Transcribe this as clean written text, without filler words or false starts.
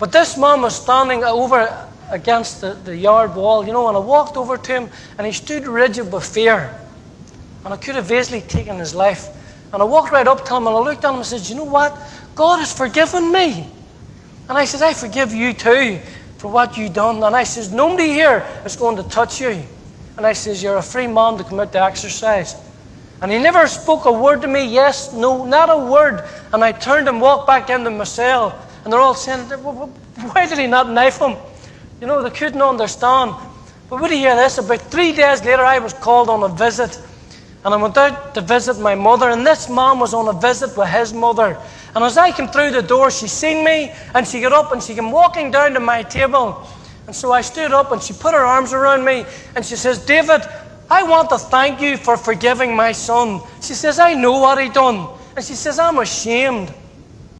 But this man was standing over against the yard wall, you know, and I walked over to him, and he stood rigid with fear. And I could have easily taken his life. And I walked right up to him, and I looked at him and said, you know what? God has forgiven me. And I said, I forgive you too for what you done. And I says, nobody here is going to touch you. And I says, you're a free man to come out to exercise. And he never spoke a word to me, yes, no, not a word. And I turned and walked back into my cell. And they're all saying, why did he not knife him? You know, they couldn't understand. But would you hear this? About 3 days later, I was called on a visit. And I went out to visit my mother. And this man was on a visit with his mother. And as I came through the door, she seen me. And she got up and she came walking down to my table. And so I stood up and she put her arms around me. And she says, David, I want to thank you for forgiving my son. She says, I know what he done. And she says, I'm ashamed.